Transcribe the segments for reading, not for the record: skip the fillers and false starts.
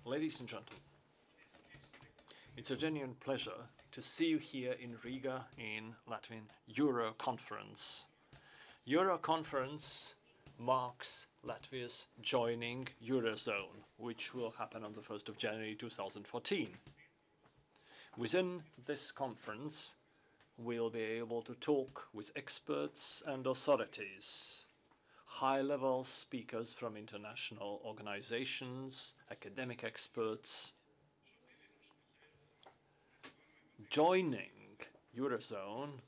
Ladies and gentlemen, it's a genuine pleasure to see you here in Riga in Latvian Euro Conference. Euro Conference marks Latvia's joining Eurozone, which will happen on the 1st of January 2014. Within this conference, we'll be able to talk with experts and authorities, high-level speakers from international organizations, academic experts. Joining Eurozone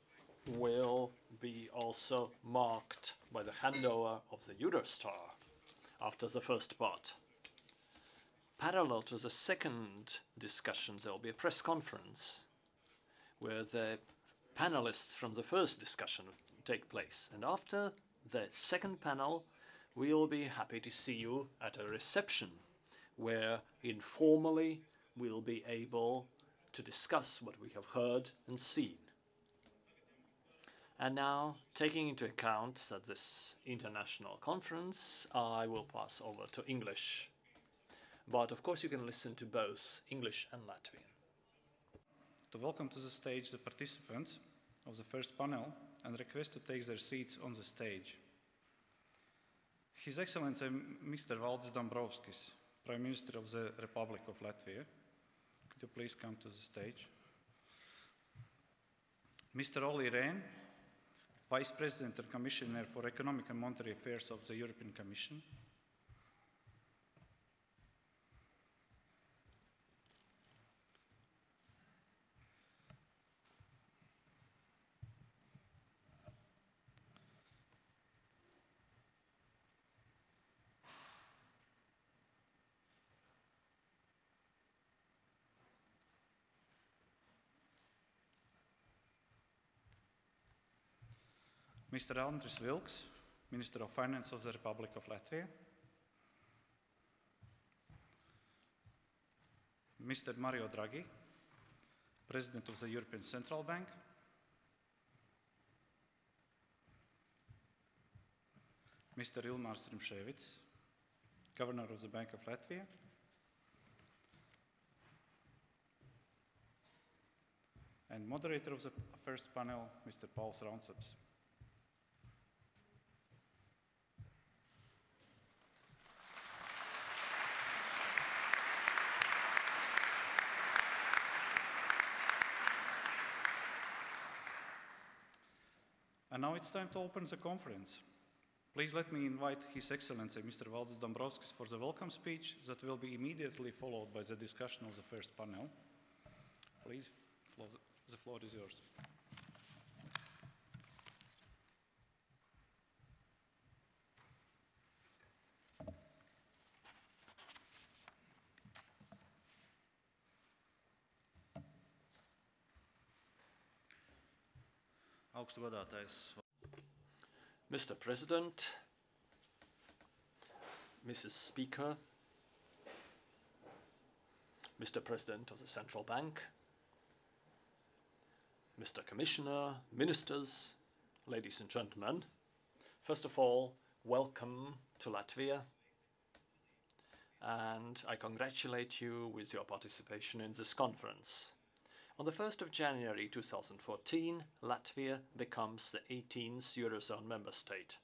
will be also marked by the handover of the Eurostar after the first part. Parallel to the second discussion, there will be a press conference where the panelists from the first discussion take place. And after the second panel, we'll be happy to see you at a reception where informally we'll be able to discuss what we have heard and seen. And now, taking into account that this international conference, I will pass over to English. But of course you can listen to both English and Latvian. To welcome to the stage the participants of the first panel and request to take their seats on the stage. His Excellency Mr. Valdis Dombrovskis, Prime Minister of the Republic of Latvia. Could you please come to the stage? Mr. Olli Rehn, Vice President and Commissioner for Economic and Monetary Affairs of the European Commission. Mr. Andris Vilks, Minister of Finance of the Republic of Latvia. Mr. Mario Draghi, President of the European Central Bank. Mr. Ilmārs Rimšēvičs, Governor of the Bank of Latvia. And moderator of the first panel, Mr. Pauls Raunsaps. And now it's time to open the conference. Please let me invite His Excellency Mr. Valdis Dombrovskis for the welcome speech that will be immediately followed by the discussion of the first panel. Please, the floor is yours. Mr. President, Mrs. Speaker, Mr. President of the Central Bank, Mr. Commissioner, Ministers, ladies and gentlemen, first of all, welcome to Latvia, and I congratulate you with your participation in this conference. On the 1st of January 2014, Latvia becomes the 18th Eurozone member state.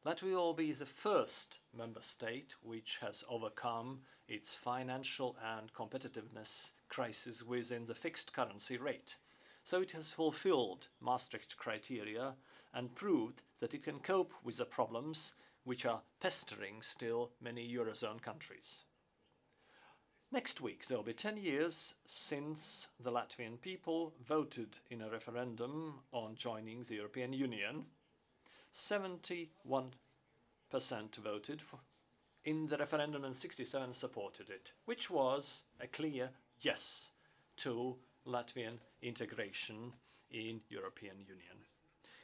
Latvia will be the first member state which has overcome its financial and competitiveness crisis within the fixed currency rate. So it has fulfilled Maastricht criteria and proved that it can cope with the problems which are pestering still many Eurozone countries. Next week, there will be 10 years since the Latvian people voted in a referendum on joining the European Union. 71% voted in the referendum and 67% supported it, which was a clear yes to Latvian integration in European Union.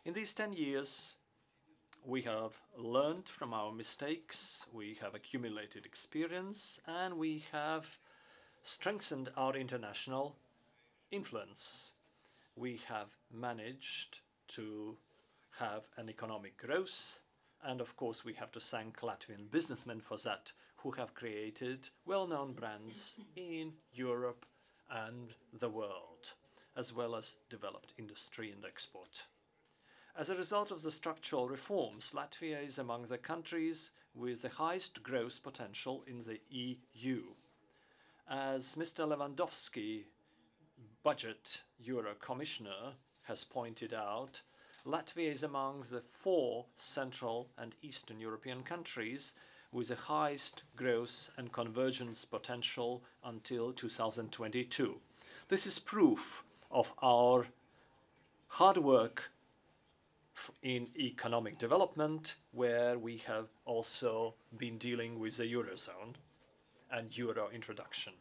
In these 10 years, we have learned from our mistakes, we have accumulated experience, and we have strengthened our international influence. We have managed to have an economic growth, and of course we have to thank Latvian businessmen for that, who have created well-known brands in Europe and the world, as well as developed industry and export. As a result of the structural reforms, Latvia is among the countries with the highest growth potential in the EU. As Mr. Lewandowski, Budget Euro Commissioner, has pointed out, Latvia is among the 4 Central and Eastern European countries with the highest growth and convergence potential until 2022. This is proof of our hard work in economic development, where we have also been dealing with the Eurozone and Euro introduction.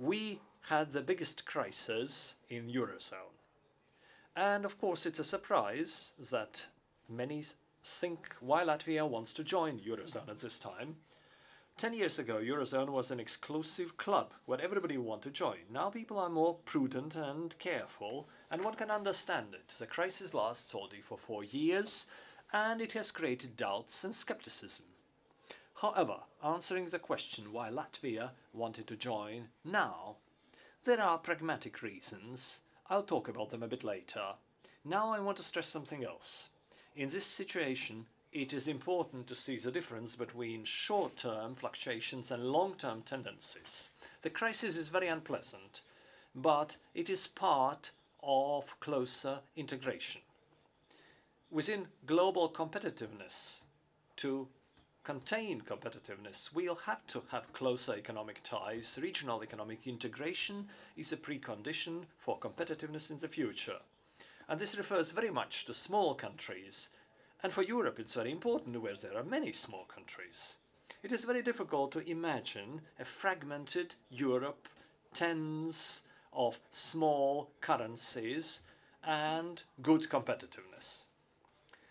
We had the biggest crisis in Eurozone. And of course, it's a surprise that many think why Latvia wants to join Eurozone at this time. 10 years ago, Eurozone was an exclusive club where everybody wanted to join. Now people are more prudent and careful, and one can understand it. The crisis lasts already for 4 years, and it has created doubts and skepticism. However, answering the question why Latvia wanted to join now, there are pragmatic reasons. I'll talk about them a bit later. Now I want to stress something else. In this situation, it is important to see the difference between short-term fluctuations and long-term tendencies. The crisis is very unpleasant, but it is part of closer integration. Within global competitiveness, to contain competitiveness, we'll have to have closer economic ties. Regional economic integration is a precondition for competitiveness in the future. And this refers very much to small countries. And for Europe, it's very important where there are many small countries. It is very difficult to imagine a fragmented Europe, tens of small currencies and good competitiveness.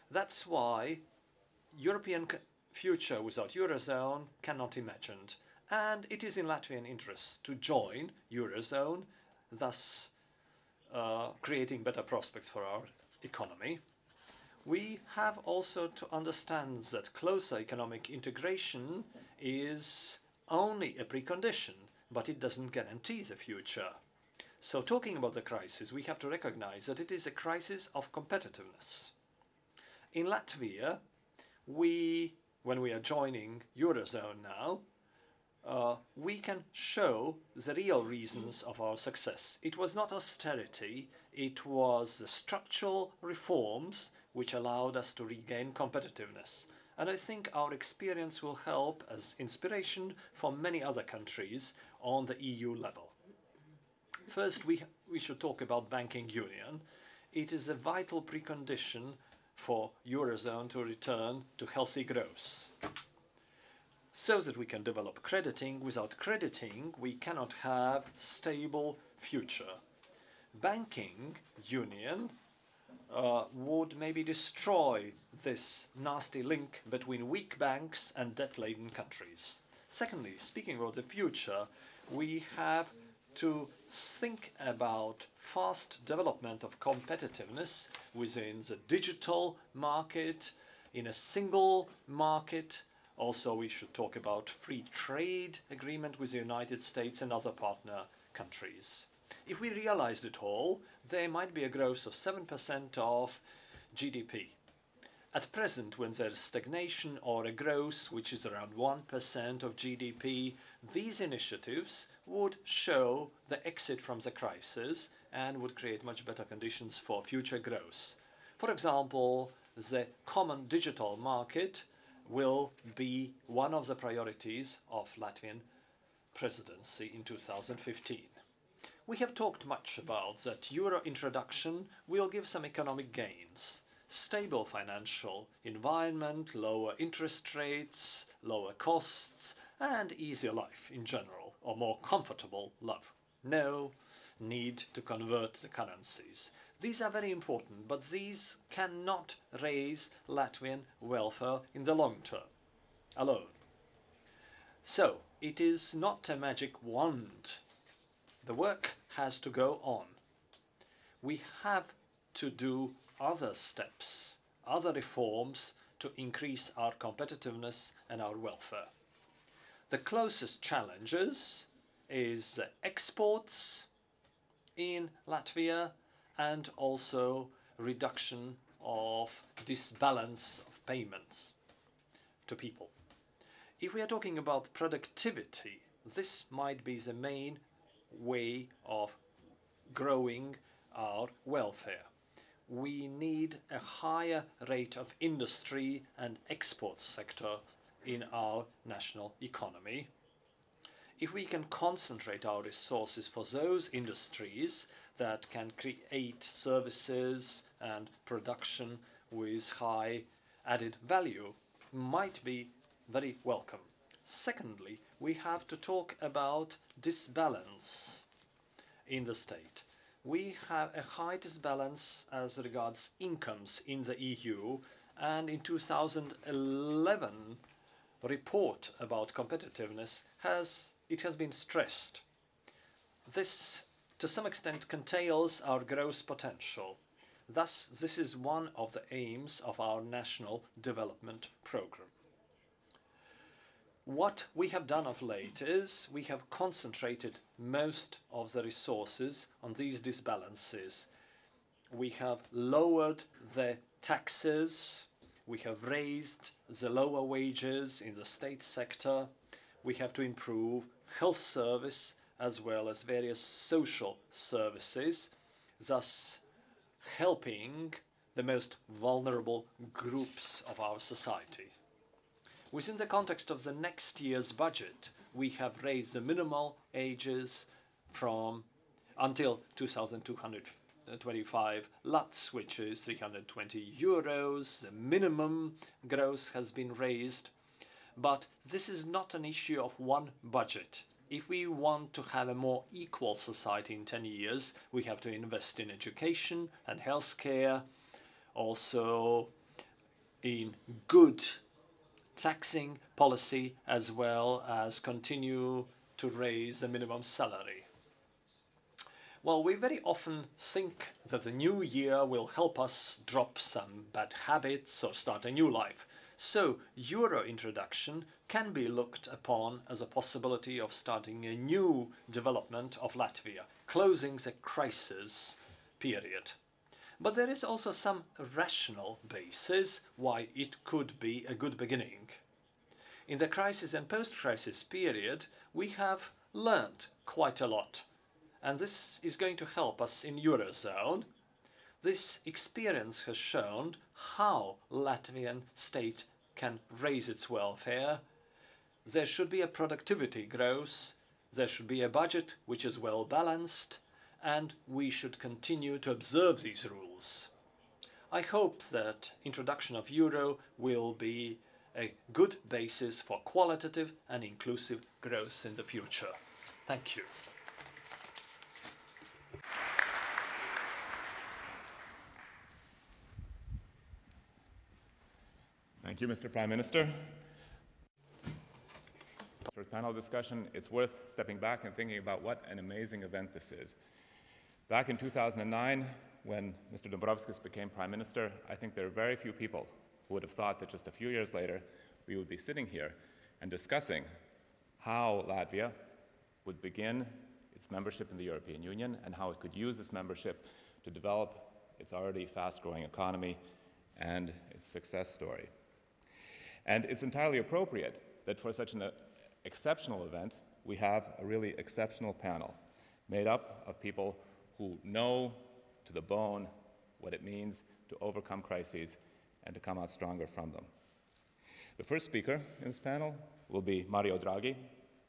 That's why European future without Eurozone cannot be imagined. And it is in Latvian interest to join Eurozone, thus creating better prospects for our economy. We have also to understand that closer economic integration is only a precondition, but it doesn't guarantee the future. So talking about the crisis, we have to recognize that it is a crisis of competitiveness. In Latvia, when we are joining Eurozone now, we can show the real reasons of our success. It was not austerity, it was the structural reforms which allowed us to regain competitiveness. And I think our experience will help as inspiration for many other countries on the EU level. First, we should talk about banking union. It is a vital precondition for Eurozone to return to healthy growth, so that we can develop crediting. Without crediting, we cannot have stable future. Banking union would maybe destroy this nasty link between weak banks and debt-laden countries. Secondly, speaking about the future, we have to think about fast development of competitiveness within the digital market, in a single market. Also, we should talk about free trade agreement with the United States and other partner countries. If we realized it all, there might be a growth of 7% of GDP. At present, when there is stagnation or a growth which is around 1% of GDP, these initiatives would show the exit from the crisis and would create much better conditions for future growth. For example, the common digital market will be one of the priorities of Latvian presidency in 2015. We have talked much about that Euro introduction will give some economic gains. Stable financial environment, lower interest rates, lower costs, and easier life in general, or more comfortable life. No need to convert the currencies. These are very important, but these cannot raise Latvian welfare in the long term alone. So, it is not a magic wand. The work has to go on. We have to do other steps, other reforms to increase our competitiveness and our welfare. The closest challenges is exports in Latvia and also reduction of disbalance of payments to people. If we are talking about productivity, this might be the main way of growing our welfare. We need a higher rate of industry and export sector in our national economy. If we can concentrate our resources for those industries that can create services and production with high added value, might be very welcome. Secondly, we have to talk about disbalance in the state. We have a high disbalance as regards incomes in the EU, and in 2011 report about competitiveness has been stressed. This to some extent curtails our growth potential. Thus, this is one of the aims of our national development program. What we have done of late is we have concentrated most of the resources on these disbalances. We have lowered the taxes, we have raised the lower wages in the state sector, we have to improve health service as well as various social services, thus helping the most vulnerable groups of our society. Within the context of the next year's budget, we have raised the minimal ages from until 2,225 lats, which is 320 euros. The minimum gross has been raised. But this is not an issue of one budget. If we want to have a more equal society in 10 years, we have to invest in education and healthcare, also in good taxing policy, as well as continue to raise the minimum salary. Well, we very often think that the new year will help us drop some bad habits or start a new life. So, euro introduction can be looked upon as a possibility of starting a new development of Latvia, closing the crisis period. But there is also some rational basis why it could be a good beginning. In the crisis and post-crisis period, we have learned quite a lot, and this is going to help us in Eurozone. This experience has shown how Latvian state can raise its welfare. There should be a productivity growth, there should be a budget which is well balanced, and we should continue to observe these rules. I hope that introduction of euro will be a good basis for qualitative and inclusive growth in the future. Thank you. Thank you, Mr. Prime Minister. For panel discussion, it's worth stepping back and thinking about what an amazing event this is. Back in 2009, when Mr. Dombrovskis became Prime Minister, I think there are very few people who would have thought that just a few years later we would be sitting here and discussing how Latvia would begin its membership in the European Union and how it could use this membership to develop its already fast-growing economy and its success story. And it's entirely appropriate that for such an exceptional event, we have a really exceptional panel made up of people who know to the bone what it means to overcome crises and to come out stronger from them. The first speaker in this panel will be Mario Draghi,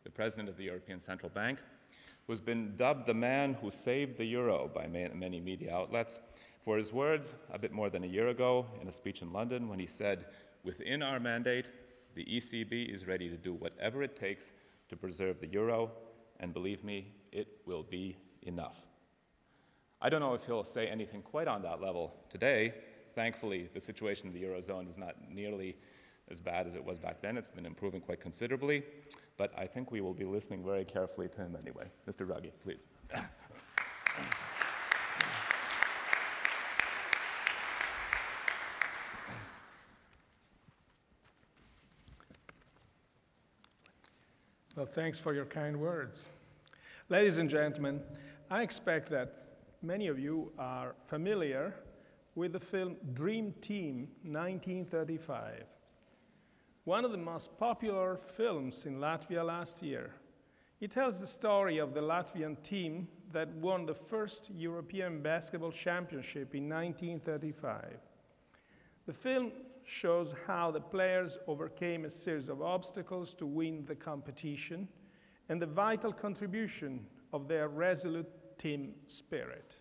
the President of the European Central Bank, who's been dubbed the man who saved the euro by many media outlets for his words a bit more than a year ago in a speech in London when he said, "Within our mandate, the ECB is ready to do whatever it takes to preserve the euro, and believe me, it will be enough." I don't know if he'll say anything quite on that level today. Thankfully, the situation in the Eurozone is not nearly as bad as it was back then. It's been improving quite considerably, but I think we will be listening very carefully to him anyway. Mr. Draghi, please. Well, thanks for your kind words. Ladies and gentlemen, I expect that many of you are familiar with the film Dream Team 1935, one of the most popular films in Latvia last year. It tells the story of the Latvian team that won the first European basketball championship in 1935. The film shows how the players overcame a series of obstacles to win the competition and the vital contribution of their resolute team spirit.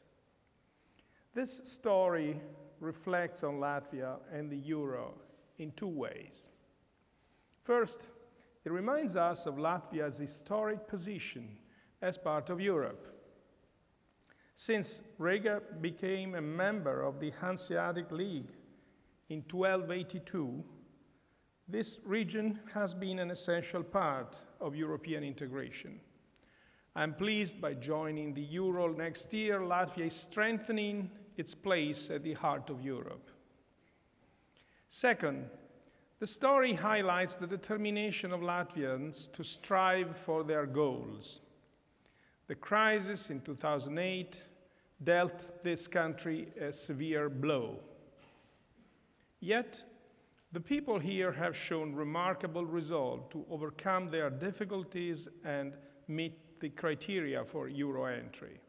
This story reflects on Latvia and the Euro in two ways. First, it reminds us of Latvia's historic position as part of Europe. Since Riga became a member of the Hanseatic League in 1282, this region has been an essential part of European integration. I'm pleased by joining the Euro next year, Latvia is strengthening its place at the heart of Europe. Second, the story highlights the determination of Latvians to strive for their goals. The crisis in 2008 dealt this country a severe blow. Yet, the people here have shown remarkable resolve to overcome their difficulties and meet the criteria for Euro entry.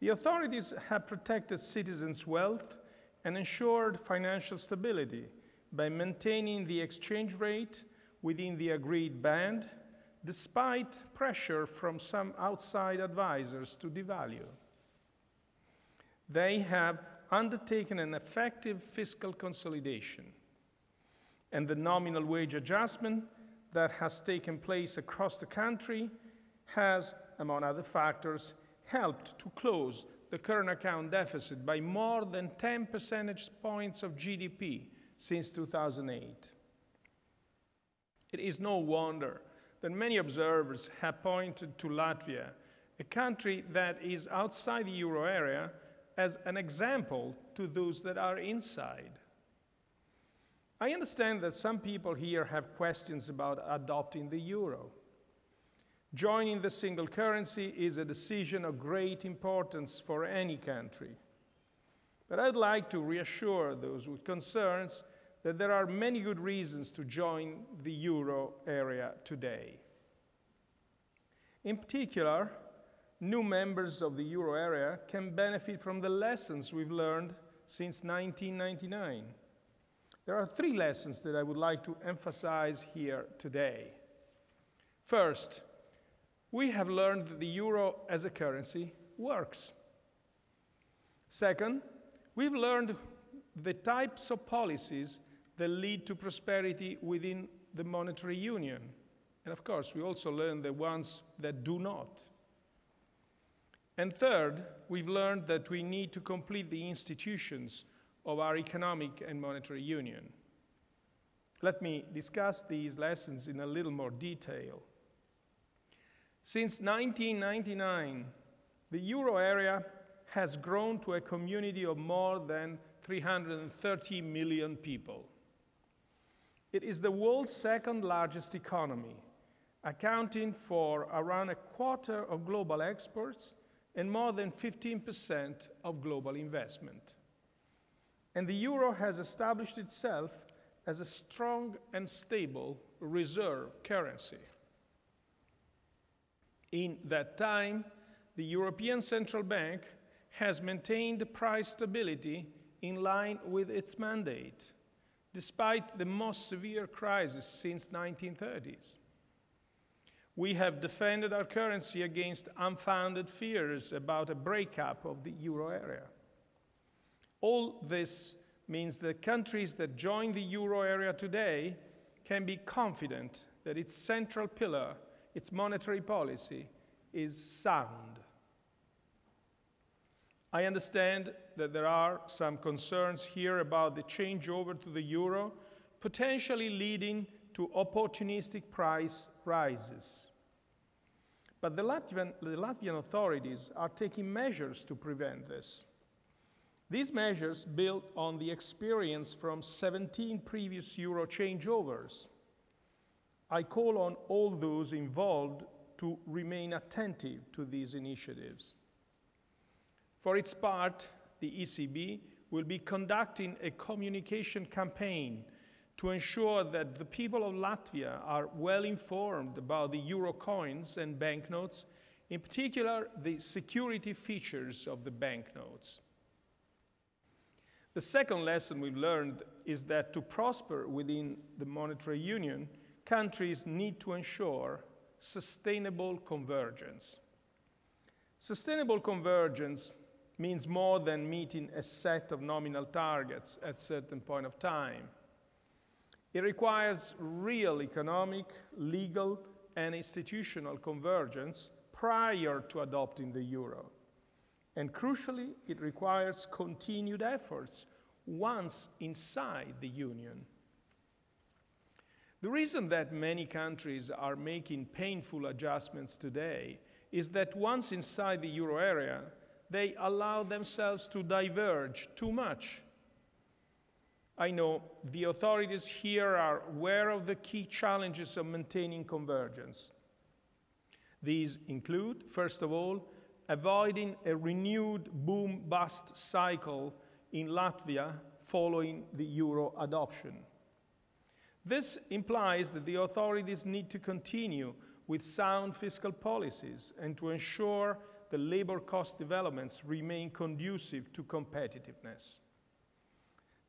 The authorities have protected citizens' wealth and ensured financial stability by maintaining the exchange rate within the agreed band, despite pressure from some outside advisors to devalue. They have undertaken an effective fiscal consolidation, and the nominal wage adjustment that has taken place across the country has, among other factors, helped to close the current account deficit by more than 10 percentage points of GDP since 2008. It is no wonder that many observers have pointed to Latvia, a country that is outside the Euro area, as an example to those that are inside. I understand that some people here have questions about adopting the euro. Joining the single currency is a decision of great importance for any country. But I'd like to reassure those with concerns that there are many good reasons to join the euro area today. In particular, new members of the euro area can benefit from the lessons we've learned since 1999. There are three lessons that I would like to emphasize here today. First, we have learned that the euro as a currency works. Second, we've learned the types of policies that lead to prosperity within the monetary union. And of course, we also learned the ones that do not. And third, we've learned that we need to complete the institutions of our economic and monetary union. Let me discuss these lessons in a little more detail. Since 1999, the euro area has grown to a community of more than 330 million people. It is the world's second largest economy, accounting for around a quarter of global exports and more than 15% of global investment. And the euro has established itself as a strong and stable reserve currency. In that time, the European Central Bank has maintained price stability in line with its mandate, despite the most severe crisis since the 1930s. We have defended our currency against unfounded fears about a breakup of the euro area. All this means that countries that join the euro area today can be confident that its central pillar, its monetary policy, is sound. I understand that there are some concerns here about the changeover to the euro, potentially leading to opportunistic price rises. But the Latvian authorities are taking measures to prevent this. These measures build on the experience from 17 previous euro changeovers. I call on all those involved to remain attentive to these initiatives. For its part, the ECB will be conducting a communication campaign to ensure that the people of Latvia are well informed about the euro coins and banknotes, in particular the security features of the banknotes. The second lesson we've learned is that to prosper within the monetary union, countries need to ensure sustainable convergence. Sustainable convergence means more than meeting a set of nominal targets at a certain point of time. It requires real economic, legal, and institutional convergence prior to adopting the euro. And crucially, it requires continued efforts once inside the union. The reason that many countries are making painful adjustments today is that once inside the euro area, they allow themselves to diverge too much. I know the authorities here are aware of the key challenges of maintaining convergence. These include, first of all, avoiding a renewed boom-bust cycle in Latvia following the euro adoption. This implies that the authorities need to continue with sound fiscal policies and to ensure the labor cost developments remain conducive to competitiveness.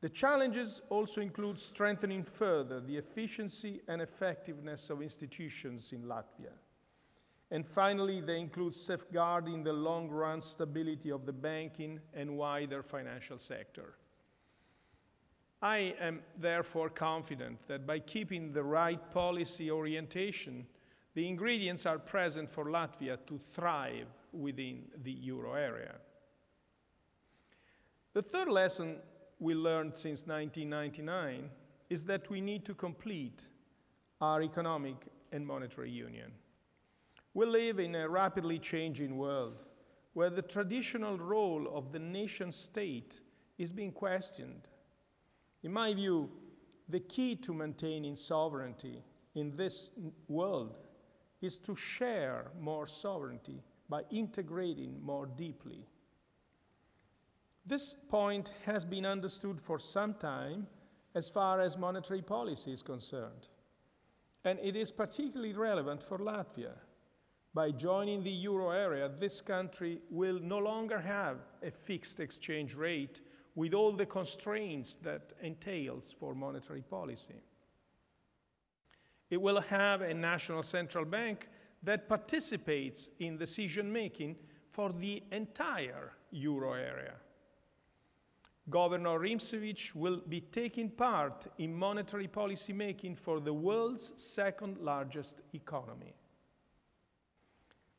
The challenges also include strengthening further the efficiency and effectiveness of institutions in Latvia. And finally, they include safeguarding the long-run stability of the banking and wider financial sector. I am therefore confident that by keeping the right policy orientation, the ingredients are present for Latvia to thrive within the euro area. The third lesson we learned since 1999 is that we need to complete our economic and monetary union. We live in a rapidly changing world where the traditional role of the nation state is being questioned. In my view, the key to maintaining sovereignty in this world is to share more sovereignty by integrating more deeply. This point has been understood for some time as far as monetary policy is concerned, and it is particularly relevant for Latvia. By joining the euro area, this country will no longer have a fixed exchange rate with all the constraints that entails for monetary policy. It will have a national central bank that participates in decision-making for the entire euro area. Governor Rimšēvičs will be taking part in monetary policy making for the world's second largest economy.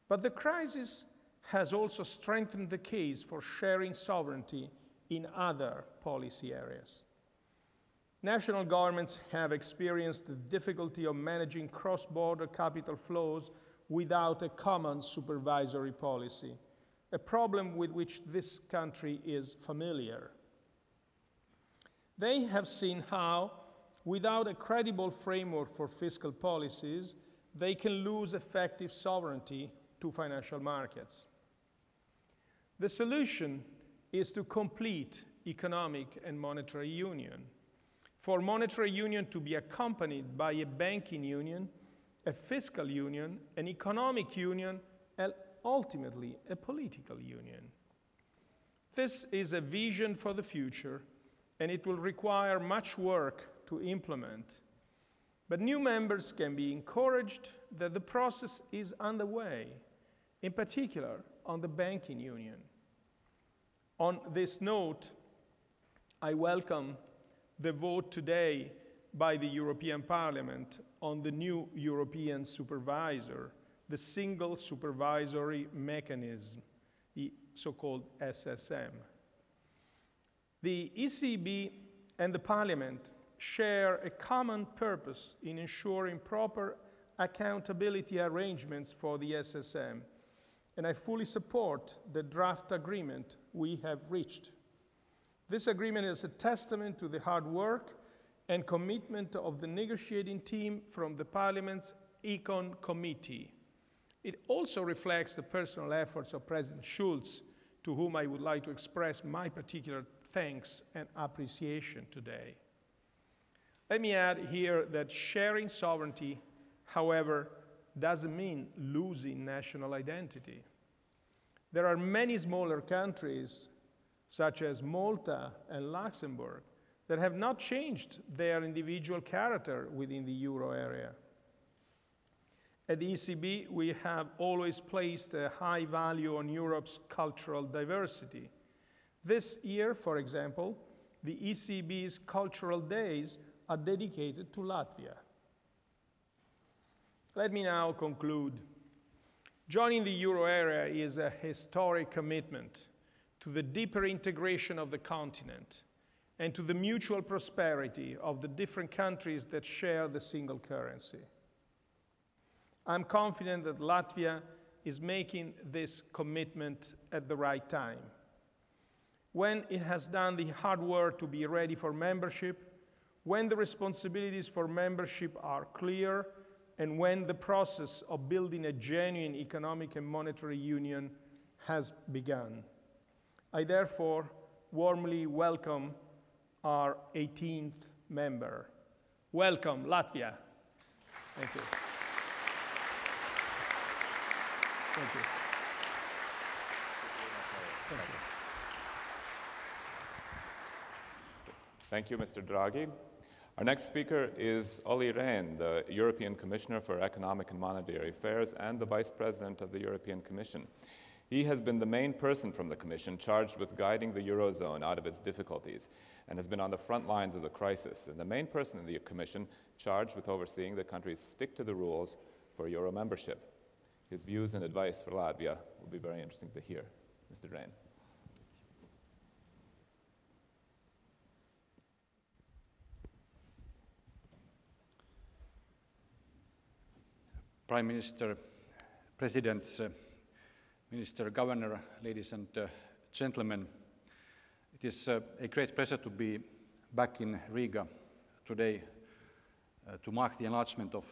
But the crisis has also strengthened the case for sharing sovereignty in other policy areas. National governments have experienced the difficulty of managing cross-border capital flows without a common supervisory policy, a problem with which this country is familiar. They have seen how, without a credible framework for fiscal policies, they can lose effective sovereignty to financial markets. The solution is to complete economic and monetary union. For monetary union to be accompanied by a banking union, a fiscal union, an economic union, and ultimately a political union. This is a vision for the future, and it will require much work to implement. But new members can be encouraged that the process is underway, in particular on the banking union. On this note, I welcome the vote today by the European Parliament on the new European supervisor, the single supervisory mechanism, the so-called SSM. The ECB and the Parliament share a common purpose in ensuring proper accountability arrangements for the SSM, and I fully support the draft agreement we have reached. This agreement is a testament to the hard work and commitment of the negotiating team from the Parliament's Econ Committee. It also reflects the personal efforts of President Schulz, to whom I would like to express my particular thanks and appreciation today. Let me add here that sharing sovereignty, however, doesn't mean losing national identity. There are many smaller countries, such as Malta and Luxembourg, that have not changed their individual character within the euro area. At the ECB, we have always placed a high value on Europe's cultural diversity. This year, for example, the ECB's Cultural Days are dedicated to Latvia. Let me now conclude. Joining the euro area is a historic commitment to the deeper integration of the continent and to the mutual prosperity of the different countries that share the single currency. I'm confident that Latvia is making this commitment at the right time, when it has done the hard work to be ready for membership, when the responsibilities for membership are clear, and when the process of building a genuine economic and monetary union has begun. I therefore warmly welcome our 18th member. Welcome, Latvia. Thank you. Thank you. Thank you. Thank you, Mr. Draghi. Our next speaker is Olli Rehn, the European Commissioner for Economic and Monetary Affairs and the Vice President of the European Commission. He has been the main person from the Commission charged with guiding the Eurozone out of its difficulties and has been on the front lines of the crisis, and the main person in the Commission charged with overseeing the countries stick to the rules for Euro membership. His views and advice for Latvia will be very interesting to hear. Mr. Rehn. Prime Minister, Presidents, Minister, Governor, ladies and gentlemen, it is a great pleasure to be back in Riga today to mark the enlargement of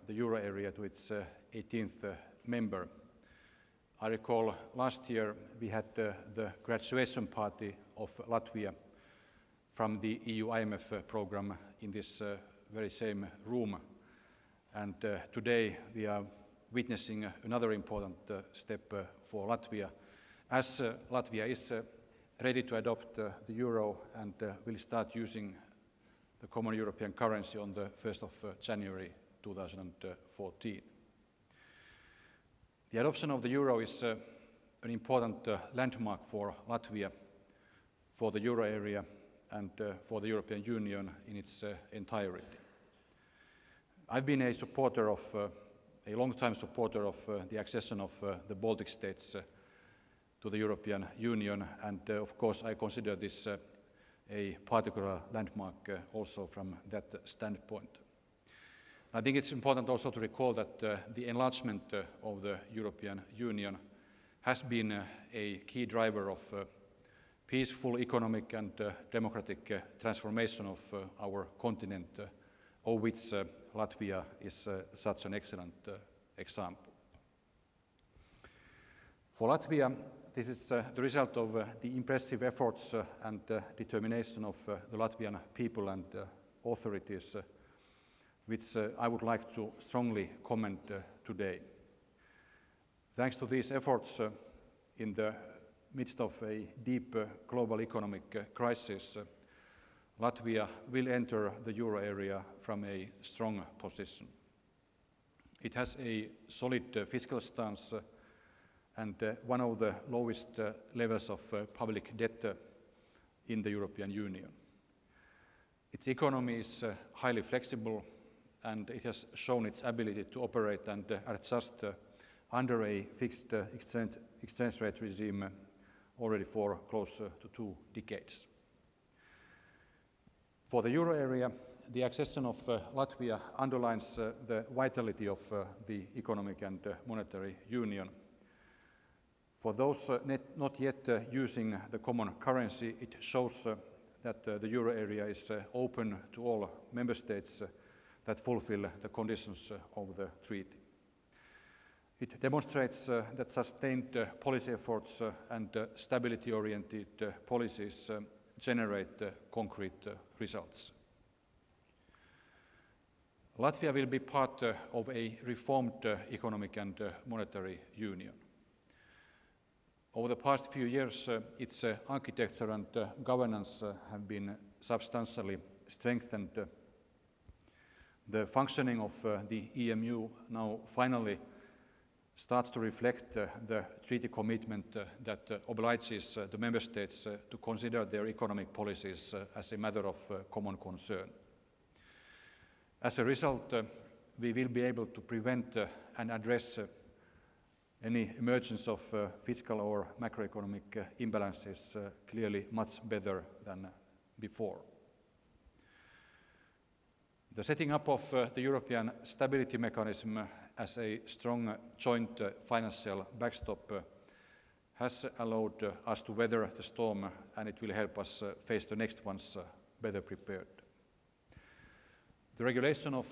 the euro area to its 18th member. I recall last year we had the graduation party of Latvia from the EU-IMF program in this very same room. And today we are witnessing another important step for Latvia, as Latvia is ready to adopt the euro and will start using the common European currency on the 1st of January 2014. The adoption of the euro is an important landmark for Latvia, for the euro area, and for the European Union in its entirety. I've been a supporter of, a long-time supporter of the accession of the Baltic states to the European Union, and of course I consider this a particular landmark also from that standpoint. I think it's important also to recall that the enlargement of the European Union has been a key driver of peaceful economic and democratic transformation of our continent, of which Latvia is such an excellent example. For Latvia, this is the result of the impressive efforts and determination of the Latvian people and authorities, which I would like to strongly comment today. Thanks to these efforts, in the midst of a deep global economic crisis, Latvia will enter the euro area from a strong position. It has a solid fiscal stance and one of the lowest levels of public debt in the European Union. Its economy is highly flexible, and it has shown its ability to operate and adjust under a fixed exchange rate regime already for close to 2 decades. For the euro area, the accession of Latvia underlines the vitality of the economic and monetary union. For those not yet using the common currency, it shows that the euro area is open to all member states that fulfill the conditions of the treaty. It demonstrates that sustained policy efforts and stability-oriented policies generate concrete results. Latvia will be part of a reformed economic and monetary union. Over the past few years, its architecture and governance have been substantially strengthened. The functioning of the EMU now finally starts to reflect the treaty commitment that obliges the member states to consider their economic policies as a matter of common concern. As a result, we will be able to prevent and address any emergence of fiscal or macroeconomic imbalances clearly much better than before. The setting up of the European Stability Mechanism as a strong joint financial backstop has allowed us to weather the storm, and it will help us face the next ones better prepared. The regulation of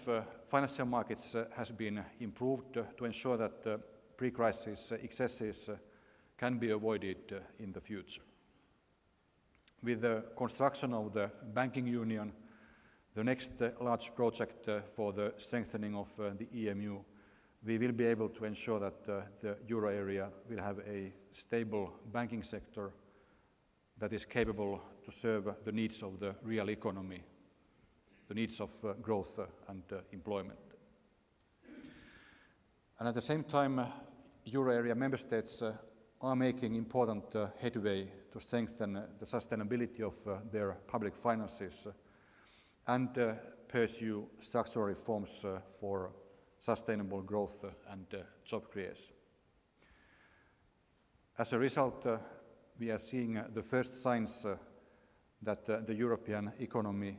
financial markets has been improved to ensure that pre-crisis excesses can be avoided in the future. With the construction of the banking union, the next large project for the strengthening of the EMU, we will be able to ensure that the euro area will have a stable banking sector that is capable to serve the needs of the real economy, the needs of growth and employment. And at the same time, euro area member states are making important headway to strengthen the sustainability of their public finances and pursue structural reforms for sustainable growth and job creation. As a result, we are seeing the first signs that the European economy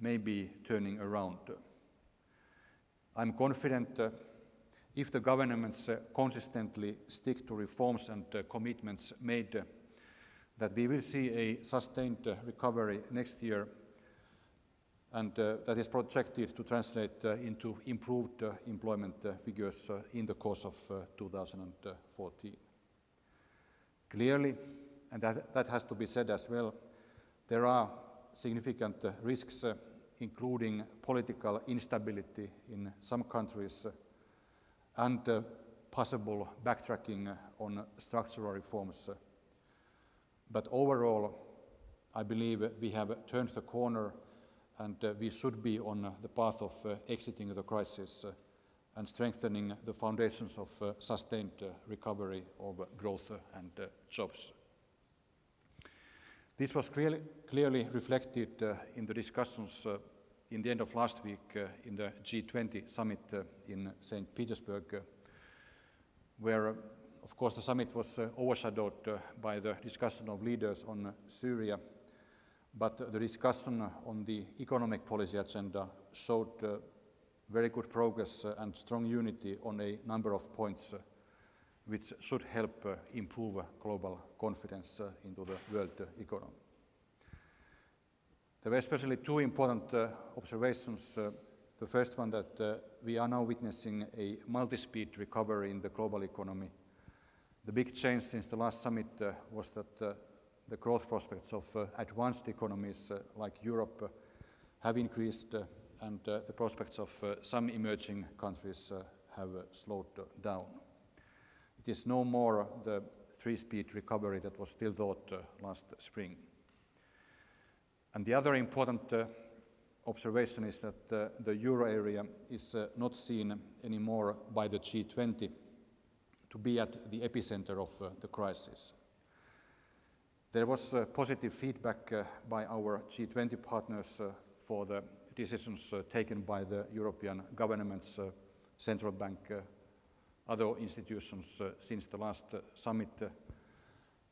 may be turning around. I'm confident if the governments consistently stick to reforms and commitments made, that we will see a sustained recovery next year, and that is projected to translate into improved employment figures in the course of 2014. Clearly, and that has to be said as well, there are significant risks, including political instability in some countries and possible backtracking on structural reforms. But overall, I believe we have turned the corner, and we should be on the path of exiting the crisis and strengthening the foundations of sustained recovery of growth and jobs. This was clearly reflected in the discussions in the end of last week in the G20 summit in St. Petersburg, where, of course, the summit was overshadowed by the discussion of leaders on Syria, but the discussion on the economic policy agenda showed very good progress and strong unity on a number of points, which should help improve global confidence into the world economy. There were especially two important observations. The first one, that we are now witnessing a multi-speed recovery in the global economy. The big change since the last summit was that the growth prospects of advanced economies like Europe have increased, and the prospects of some emerging countries have slowed down. It is no more the three-speed recovery that was still thought last spring. And the other important observation is that the euro area is not seen anymore by the G20 to be at the epicenter of the crisis. There was positive feedback by our G20 partners for the decisions taken by the European governments, central bank, other institutions since the last summit.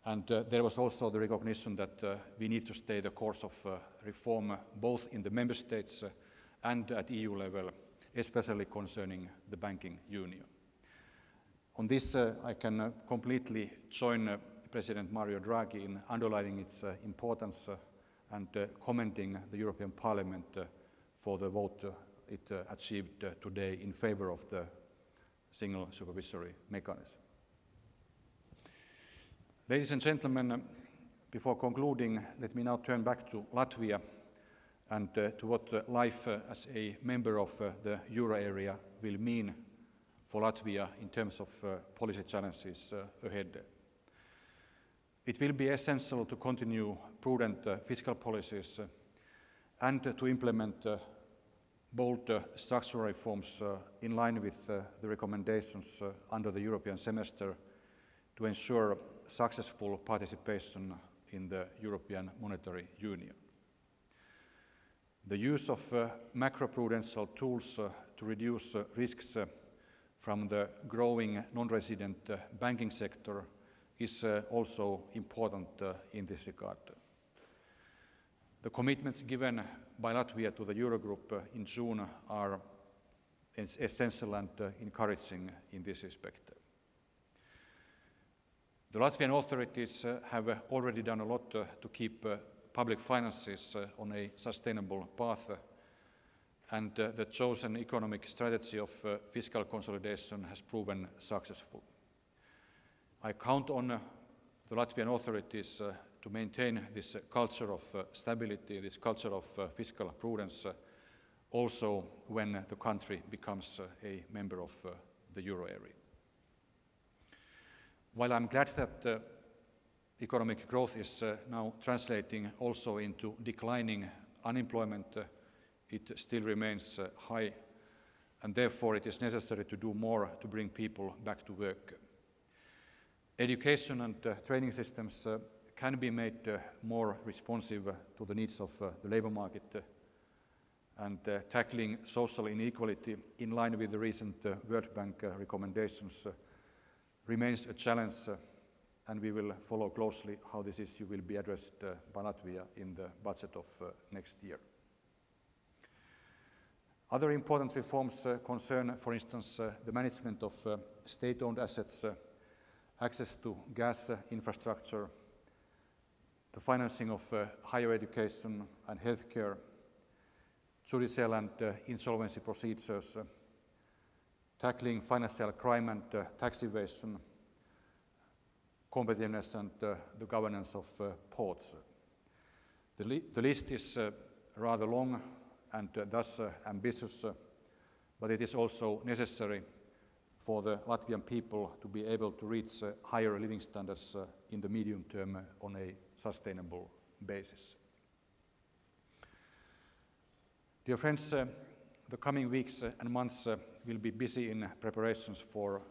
And there was also the recognition that we need to stay the course of reform both in the member states and at EU level, especially concerning the banking union. On this, I can completely join President Mario Draghi in underlining its importance and commending the European Parliament for the vote it achieved today in favor of the single supervisory mechanism. Ladies and gentlemen, before concluding, let me now turn back to Latvia and to what life as a member of the euro area will mean for Latvia in terms of policy challenges ahead. It will be essential to continue prudent fiscal policies and to implement bold structural reforms in line with the recommendations under the European semester to ensure successful participation in the European Monetary Union. The use of macroprudential tools to reduce risks from the growing non-resident banking sector is also important in this regard. The commitments given by Latvia to the Eurogroup in June are essential and encouraging in this respect. The Latvian authorities have already done a lot to keep public finances on a sustainable path, and the chosen economic strategy of fiscal consolidation has proven successful. I count on the Latvian authorities to maintain this culture of stability, this culture of fiscal prudence, also when the country becomes a member of the euro area. While I'm glad that economic growth is now translating also into declining unemployment, it still remains high, and therefore it is necessary to do more to bring people back to work. Education and training systems can be made more responsive to the needs of the labour market, and tackling social inequality in line with the recent World Bank recommendations remains a challenge, and we will follow closely how this issue will be addressed by Latvia in the budget of next year. Other important reforms concern, for instance, the management of state-owned assets, access to gas infrastructure, the financing of higher education and healthcare, judicial and insolvency procedures, tackling financial crime and tax evasion, competitiveness and the governance of ports. The list is rather long and thus ambitious, but it is also necessary for the Latvian people to be able to reach higher living standards in the medium term on a sustainable basis. Dear friends, the coming weeks and months will be busy in preparations for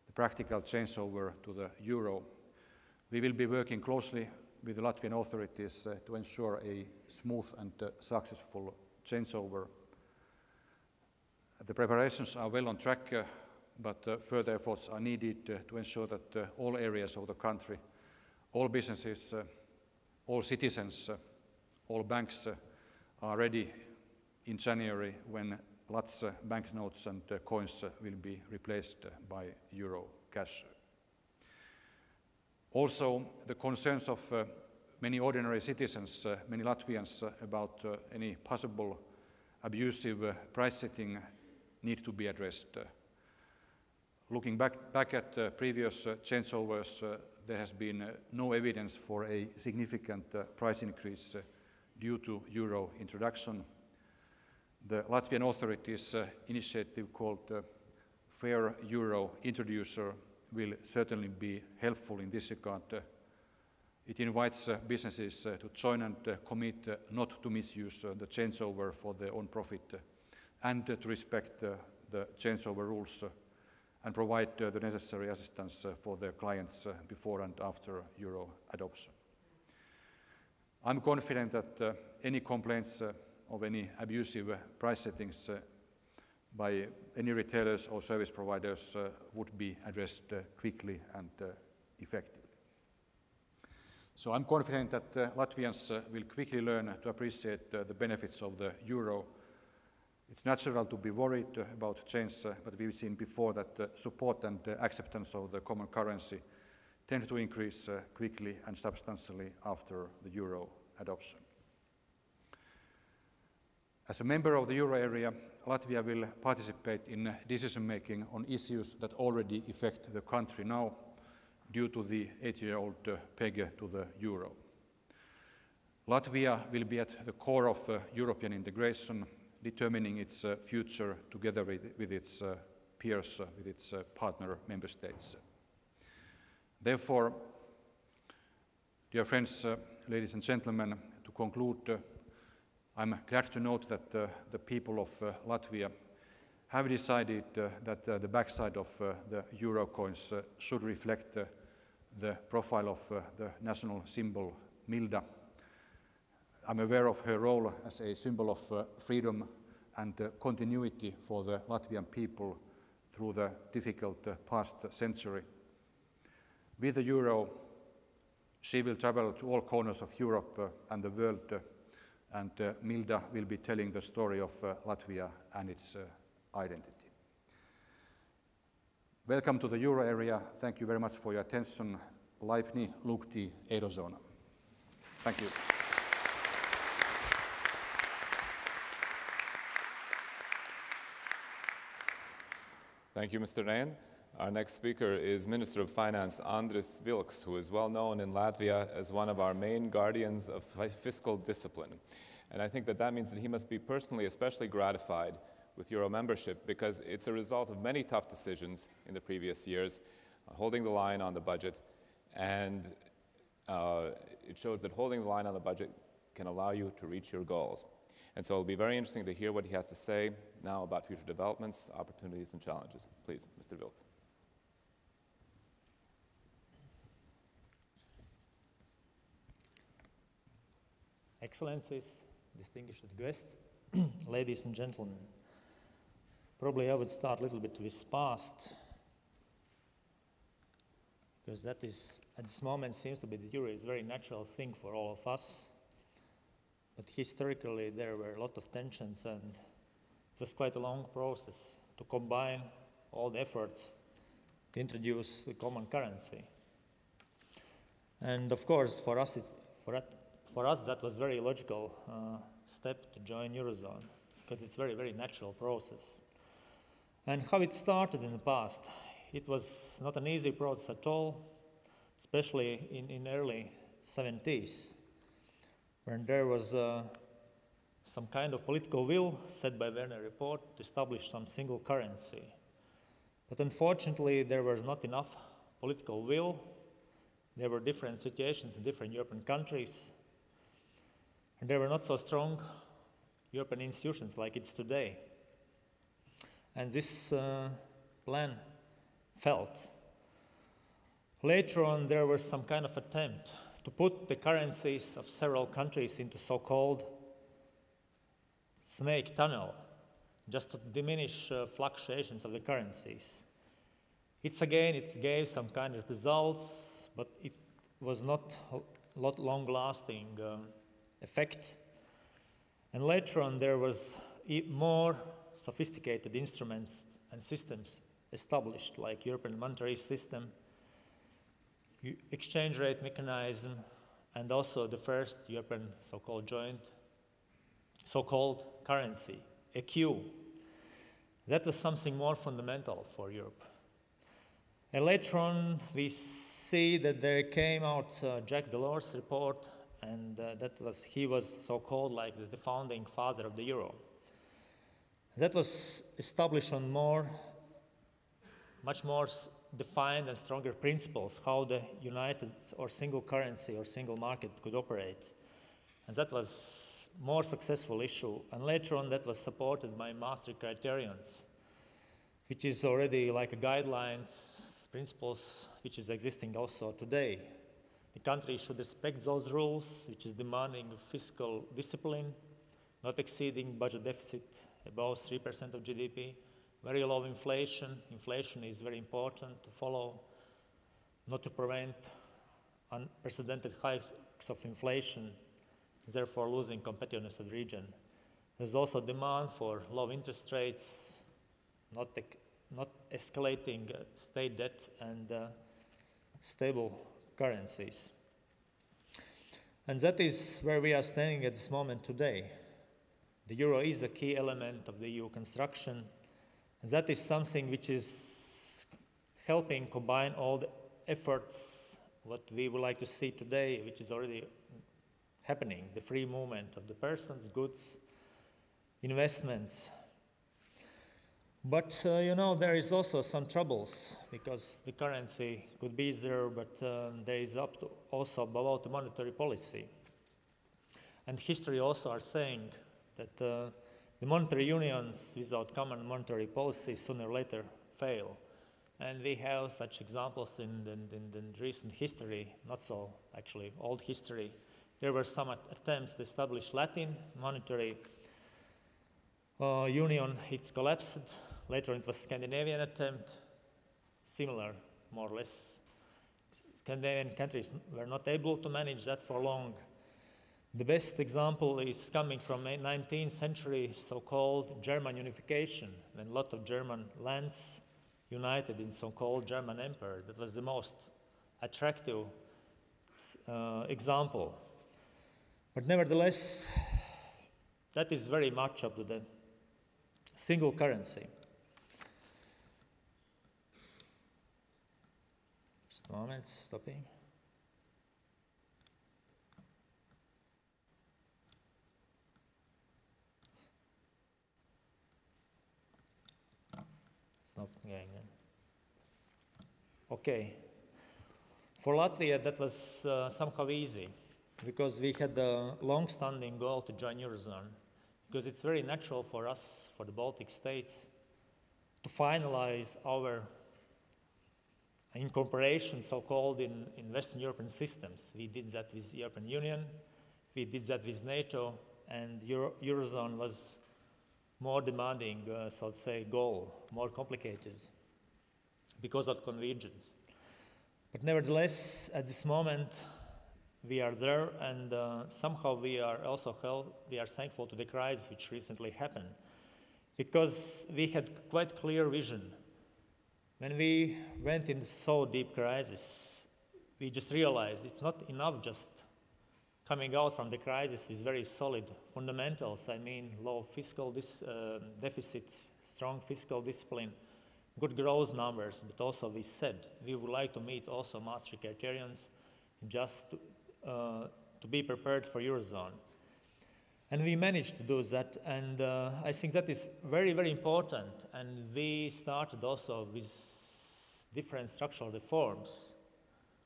the practical changeover to the euro. We will be working closely with the Latvian authorities to ensure a smooth and successful changeover. The preparations are well on track, but further efforts are needed to ensure that all areas of the country, all businesses, all citizens, all banks are ready in January when Lats banknotes and coins will be replaced by euro cash. Also, the concerns of many ordinary citizens, many Latvians, about any possible abusive price setting need to be addressed. Looking back at previous changeovers, there has been no evidence for a significant price increase due to euro introduction. The Latvian authorities' initiative called Fair Euro Introducer will certainly be helpful in this regard. It invites businesses to join and commit not to misuse the changeover for their own profit and to respect the changeover rules and provide the necessary assistance for their clients before and after euro adoption. I'm confident that any complaints of any abusive price settings by any retailers or service providers would be addressed quickly and effectively. So I'm confident that Latvians will quickly learn to appreciate the benefits of the euro. It's natural to be worried about change, but we've seen before that support and acceptance of the common currency tend to increase quickly and substantially after the euro adoption. As a member of the euro area, Latvia will participate in decision-making on issues that already affect the country now due to the 8-year-old peg to the euro. Latvia will be at the core of European integration, determining its future together with its peers, with its partner member states. Therefore, dear friends, ladies and gentlemen, to conclude, I'm glad to note that the people of Latvia have decided that the backside of the euro coins should reflect the profile of the national symbol Milda. I'm aware of her role as a symbol of freedom and continuity for the Latvian people through the difficult past century. With the euro, she will travel to all corners of Europe and the world, and Milda will be telling the story of Latvia and its identity. Welcome to the euro area. Thank you very much for your attention. Laipni lūgti Eirozonā. Thank you. Thank you, Mr. Rehn. Our next speaker is Minister of Finance Andris Vilks, who is well known in Latvia as one of our main guardians of fiscal discipline. And I think that means that he must be personally especially gratified with Euro membership, because it's a result of many tough decisions in the previous years, holding the line on the budget, and it shows that holding the line on the budget can allow you to reach your goals. And so it'll be very interesting to hear what he has to say now about future developments, opportunities, and challenges. Please, Mr. Vilks. Excellencies, distinguished guests, ladies and gentlemen. Probably I would start a little bit with past, because that is, at this moment, seems to be the euro is a very natural thing for all of us. But historically, there were a lot of tensions, and it was quite a long process to combine all the efforts to introduce the common currency. And of course, for us, that was a very logical step to join Eurozone, because it's a very, very natural process. And how it started in the past, it was not an easy process at all, especially in early 70s, when there was some kind of political will set by Werner Report to establish some single currency. But unfortunately, there was not enough political will. There were different situations in different European countries, and there were not so strong European institutions like it's today. And this plan failed. Later on, there was some kind of attempt to put the currencies of several countries into so-called snake tunnel, just to diminish fluctuations of the currencies. It gave some kind of results, but it was not a long-lasting effect. And later on, there was more sophisticated instruments and systems established, like European monetary system, exchange rate mechanism, and also the first European so-called joint, so-called currency, ECU. That was something more fundamental for Europe. And later on, we see that there came out Jacques Delors' report, and he was so-called like the founding father of the euro. That was established on much more defined and stronger principles how the united or single currency or single market could operate. And that was more successful issue. And later on, that was supported by Maastricht criterions, which is already like a guidelines, principles, which is existing also today. The country should respect those rules, which is demanding fiscal discipline, not exceeding budget deficit above 3% of GDP, very low inflation. Inflation is very important to follow, not to prevent unprecedented hikes of inflation, therefore losing competitiveness of the region. There's also demand for low interest rates, not escalating state debt, and stable currencies. And that is where we are standing at this moment today. the euro is a key element of the EU construction. And that is something which is helping combine all the efforts, what we would like to see today, which is already happening, the free movement of the persons, goods, investments. But, you know, there is also some troubles because the currency could be there, but there is also about the monetary policy. And history also are saying that the monetary unions without common monetary policy sooner or later fail. And we have such examples in recent history, not so actually old history. There were some attempts to establish Latvian monetary union. It collapsed. Later it was Scandinavian attempt, similar more or less. Scandinavian countries were not able to manage that for long. The best example is coming from the 19th century, so-called German unification, when a lot of German lands united in so-called German Empire. That was the most attractive example. But nevertheless, that is very much up to the single currency. Just a moment, stopping. It's not going in. Okay. For Latvia, that was somehow easy because we had a long-standing goal to join Eurozone. Because it's very natural for us, for the Baltic states, to finalize our incorporation, so-called, in Western European systems. We did that with the European Union, we did that with NATO, and Eurozone was more demanding, so to say, goal, more complicated because of convergence. But nevertheless, at this moment, we are there, and somehow we are also thankful to the crisis which recently happened, because we had quite clear vision. When we went in so deep crisis, we just realized it's not enough just coming out from the crisis with very solid fundamentals. I mean, low fiscal deficit, strong fiscal discipline, good growth numbers, but also we said we would like to meet also Maastricht criterions just to be prepared for Eurozone. And we managed to do that, and I think that is very, very important. And we started also with different structural reforms.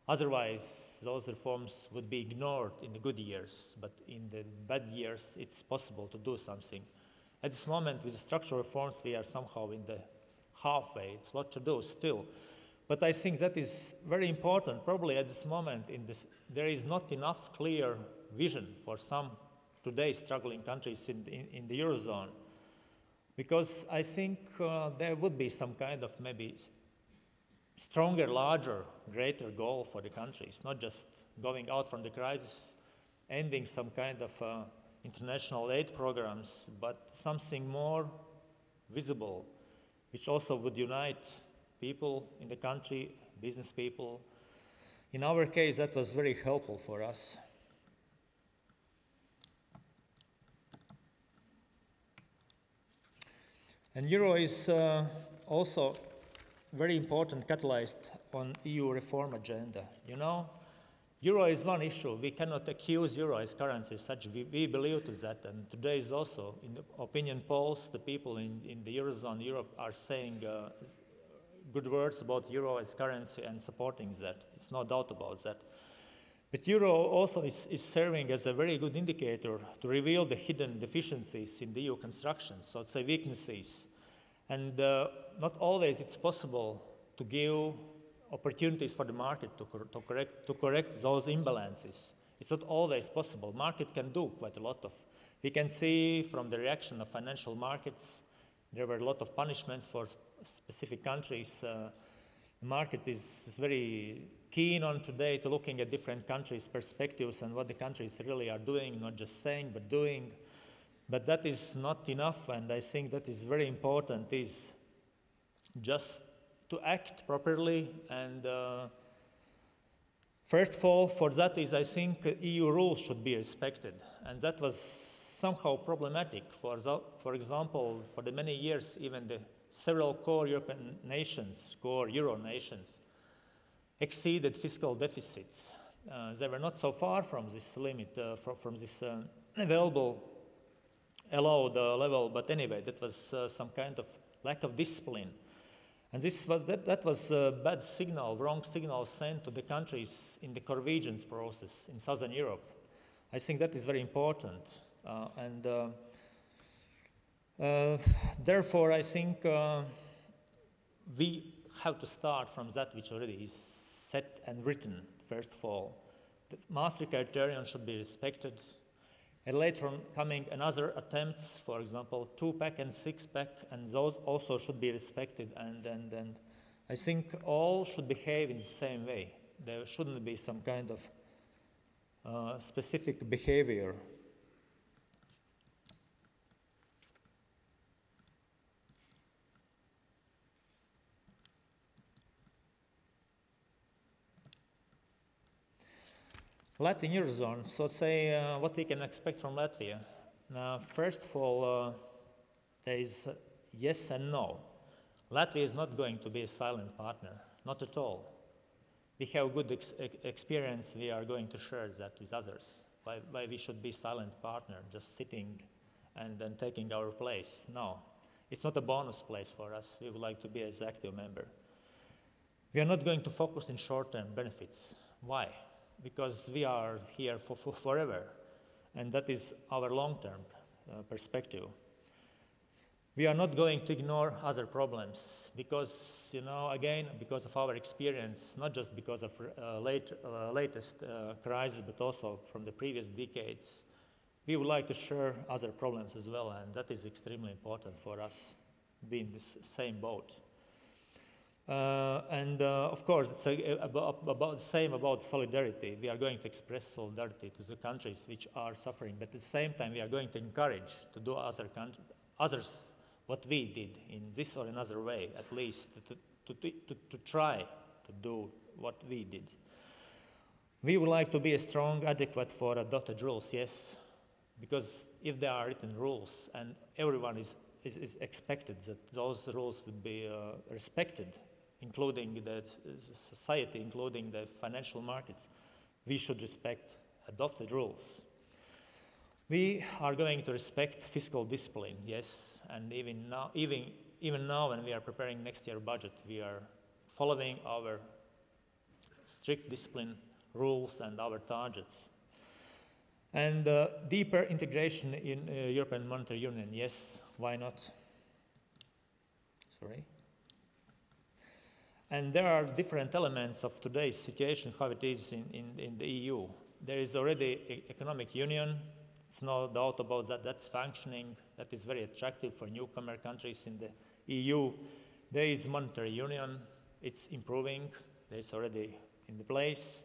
Otherwise, those reforms would be ignored in the good years, but in the bad years, it's possible to do something. At this moment, with the structural reforms, we are somehow in the halfway. It's a lot to do still. But I think that is very important. Probably at this moment, there is not enough clear vision for some today struggling countries in the Eurozone. Because I think there would be some kind of maybe stronger, larger, greater goal for the countries, not just going out from the crisis, ending some kind of international aid programs, but something more visible, which also would unite people in the country, business people. In our case, that was very helpful for us. And Euro is also very important catalyst on EU reform agenda. You know, Euro is one issue. We cannot accuse Euro as currency as such. We believe to that, and today is also, in the opinion polls, the people in the Eurozone, Europe, are saying good words about Euro as currency and supporting that. It's no doubt about that. But Euro also is serving as a very good indicator to reveal the hidden deficiencies in the EU construction, so to say weaknesses. And not always it's possible to give opportunities for the market to correct those imbalances. It's not always possible. Market can do quite a lot of. We can see from the reaction of financial markets, there were a lot of punishments for specific countries. The market is very keen on today to looking at different countries' perspectives and what the countries really are doing, not just saying, but doing. But that is not enough, and I think that is very important, is just to act properly. And first of all, for that is, I think, EU rules should be respected. And that was somehow problematic. For example, for the many years, even the several core European nations, core Euro nations, exceeded fiscal deficits. They were not so far from this limit, from this allowed level, but anyway, that was some kind of lack of discipline. And that was a bad signal, wrong signal sent to the countries in the convergence process in Southern Europe. I think that is very important. Therefore, I think we have to start from that which already is set and written, first of all. The Maastricht criterion should be respected. And later on coming another attempts, for example, 2-pack and 6-pack, and those also should be respected. And I think all should behave in the same way. There shouldn't be some kind of specific behavior. Latvian Eurozone, so say what we can expect from Latvia. Now, first of all, there is yes and no. Latvia is not going to be a silent partner, not at all. We have good experience, we are going to share that with others. Why we should be silent partner, just sitting and then taking our place. No, it's not a bonus place for us. We would like to be as active member. We are not going to focus in short-term benefits. Why? Because we are here for forever, and that is our long-term perspective. We are not going to ignore other problems because, you know, again, because of our experience, not just because of latest crisis, but also from the previous decades, we would like to share other problems as well, and that is extremely important for us, being in this same boat. Of course, it's about the same about solidarity. We are going to express solidarity to the countries which are suffering, but at the same time, we are going to encourage to do others what we did in this or another way, at least to try to do what we did. We would like to be a strong advocate for adopted rules, yes, because if there are written rules and everyone is expected that those rules would be respected, including the society, including the financial markets, we should respect adopted rules. We are going to respect fiscal discipline, yes, and even now when we are preparing next year's budget, we are following our strict discipline rules and our targets. And deeper integration in European Monetary Union, yes, why not? Sorry. And there are different elements of today's situation, how it is in the EU. There is already economic union. It's no doubt about that. That's functioning. That is very attractive for newcomer countries in the EU. There is monetary union. It's improving. It's already in the place.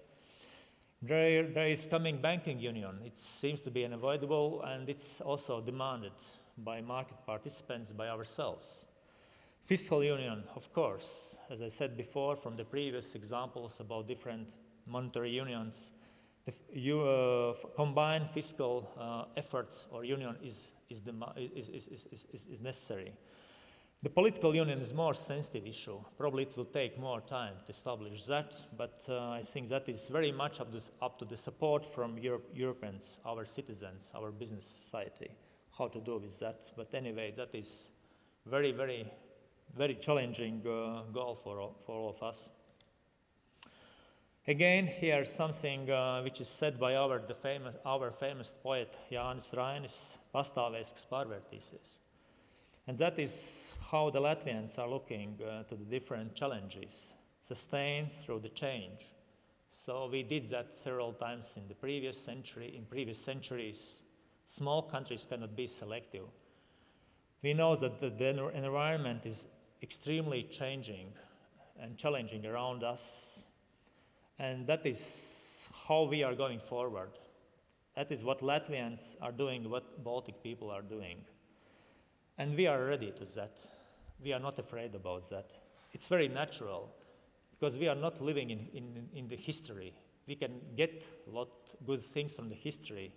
There is coming banking union. It seems to be unavoidable, and it's also demanded by market participants, by ourselves. Fiscal union, of course, as I said before from the previous examples about different monetary unions, the combined fiscal efforts or union is necessary. The political union is a more sensitive issue. Probably it will take more time to establish that, but I think that is very much up to the support from Europeans, our citizens, our business society, how to do with that. But anyway, that is very, very, very challenging goal for all of us. Again, here something which is said by our famous poet Jānis Rainis, pastāvēs pārvērtīsies. And that is how the Latvians are looking to the different challenges, sustained through the change. So we did that several times in the previous century, in previous centuries. Small countries cannot be selective. We know that the environment is extremely changing and challenging around us. And that is how we are going forward. That is what Latvians are doing, what Baltic people are doing. And we are ready to that. We are not afraid about that. It's very natural because we are not living in the history. We can get a lot of good things from the history,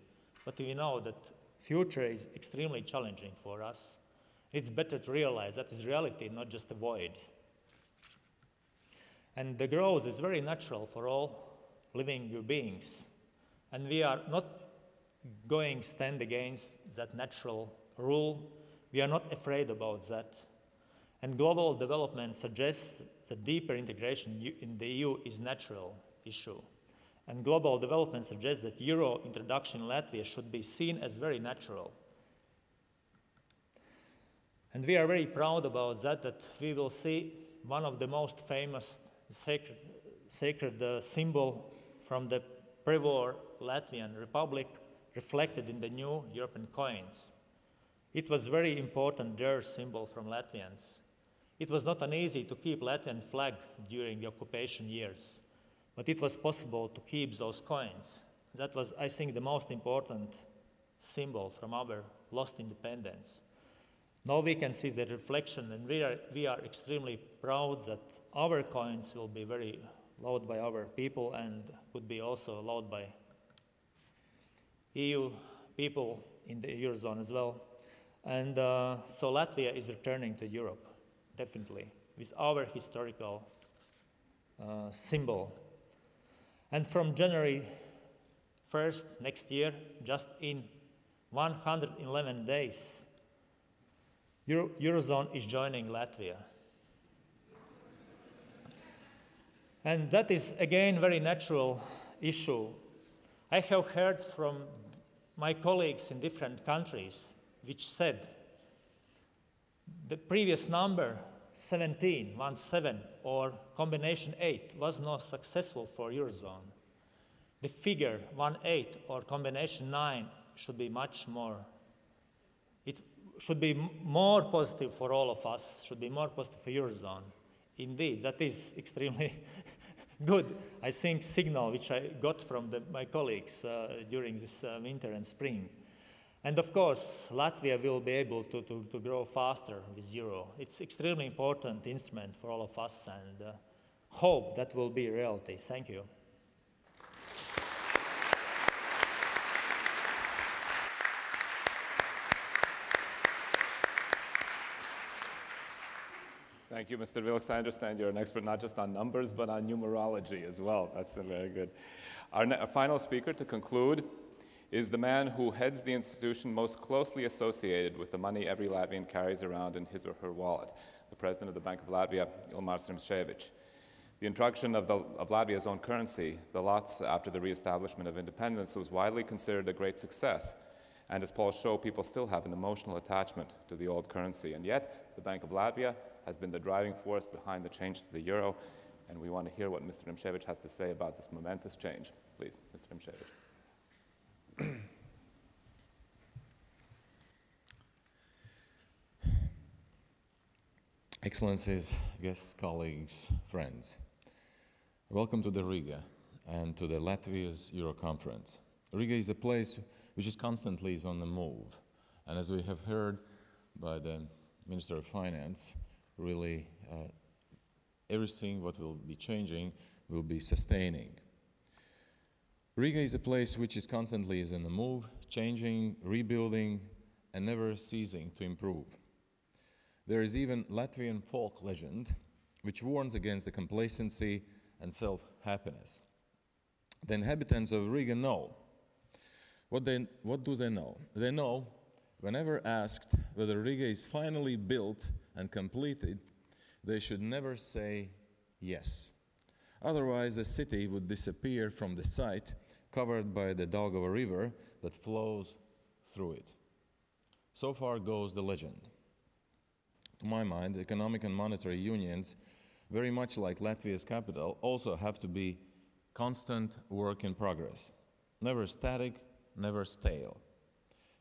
but we know that future is extremely challenging for us. It's better to realize that is reality, not just a void. And the growth is very natural for all living beings. And we are not going to stand against that natural rule. We are not afraid about that. And global development suggests that deeper integration in the EU is a natural issue. And global development suggests that Euro introduction in Latvia should be seen as very natural. And we are very proud about that we will see one of the most famous sacred symbol from the pre-war Latvian Republic reflected in the new European coins. It was very important, their symbol from Latvians. It was not an easy to keep Latvian flag during the occupation years, but it was possible to keep those coins. That was, I think, the most important symbol from our lost independence. Now we can see the reflection, and we are extremely proud that our coins will be very loved by our people and could be also loved by EU people in the Eurozone as well. And so Latvia is returning to Europe, definitely, with our historical symbol. And from January 1st next year, just in 111 days, Eurozone is joining Latvia. And that is, again, very natural issue. I have heard from my colleagues in different countries which said the previous number, 17, 17, or combination 8, was not successful for Eurozone. The figure 18 or combination 9 should be much more. It should be more positive for all of us, should be more positive for Eurozone. Indeed, that is extremely good, I think, signal which I got from my colleagues during this winter and spring. And of course, Latvia will be able to grow faster with Euro. It's extremely important instrument for all of us, and hope that will be reality. Thank you. Thank you, Mr. Vilks. I understand you're an expert not just on numbers, but on numerology as well. That's very good. Our final speaker to conclude is the man who heads the institution most closely associated with the money every Latvian carries around in his or her wallet, the President of the Bank of Latvia, Ilmārs Rimšēvičs. The introduction of Latvia's own currency, the lots after the reestablishment of independence, was widely considered a great success. And as polls show, people still have an emotional attachment to the old currency. And yet, the Bank of Latvia has been the driving force behind the change to the euro, and we want to hear what Mr. Rimšēvičs has to say about this momentous change. Please, Mr. Rimšēvičs. Excellencies, guests, colleagues, friends, welcome to the Riga and to the Latvia's Euro Conference. Riga is a place which is constantly on the move, and as we have heard by the Minister of Finance, really everything what will be changing will be sustaining. Riga is a place which is constantly in the move, changing, rebuilding, and never ceasing to improve. There is even Latvian folk legend which warns against the complacency and self-happiness. The inhabitants of Riga know. What do they know? They know, whenever asked whether Riga is finally built and completed, they should never say yes. Otherwise, the city would disappear from the site, covered by the Daugava River that flows through it. So far goes the legend. To my mind, economic and monetary unions, very much like Latvia's capital, also have to be constant work in progress, never static, never stale.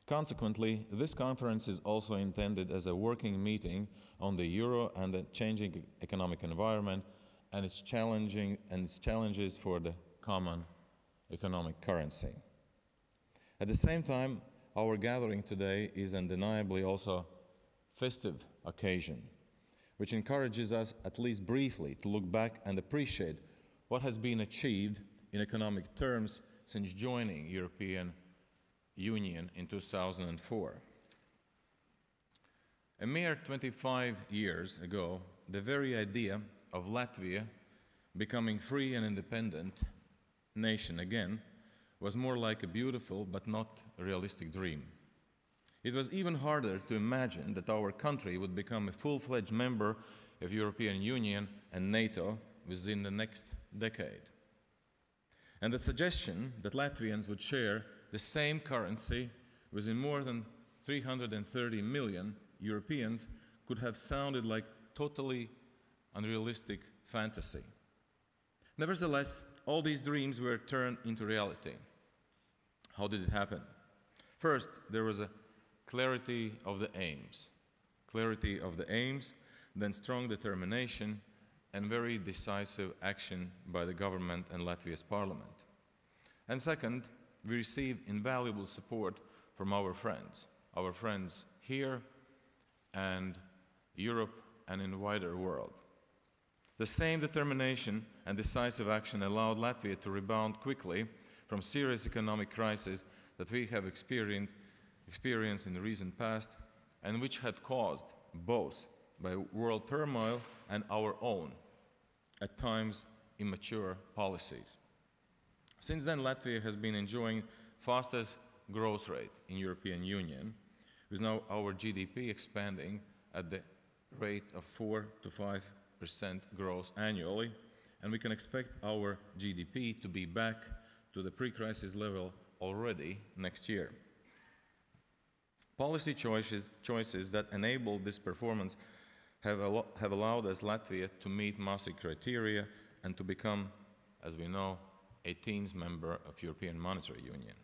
Consequently, this conference is also intended as a working meeting on the euro and the changing economic environment and its challenges for the common economic currency. At the same time, our gathering today is undeniably also festive occasion, which encourages us, at least briefly, to look back and appreciate what has been achieved in economic terms since joining European Union in 2004. A mere 25 years ago, the very idea of Latvia becoming free and independent nation again was more like a beautiful but not realistic dream. It was even harder to imagine that our country would become a full-fledged member of European Union and NATO within the next decade. And the suggestion that Latvians would share the same currency within more than 330 million Europeans could have sounded like totally unrealistic fantasy. Nevertheless, all these dreams were turned into reality. How did it happen? First, there was a clarity of the aims. Clarity of the aims, then strong determination and very decisive action by the government and Latvia's parliament. And second, we received invaluable support from our friends here and Europe and in the wider world. The same determination and decisive action allowed Latvia to rebound quickly from serious economic crisis that we have experienced in the recent past and which had caused both by world turmoil and our own, at times immature policies. Since then, Latvia has been enjoying fastest growth rate in European Union, with now our GDP expanding at the rate of 4 to 5% growth annually, and we can expect our GDP to be back to the pre-crisis level already next year. Policy choices that enable this performance have allowed us Latvia to meet Maastricht criteria and to become, as we know, 18th member of European Monetary Union.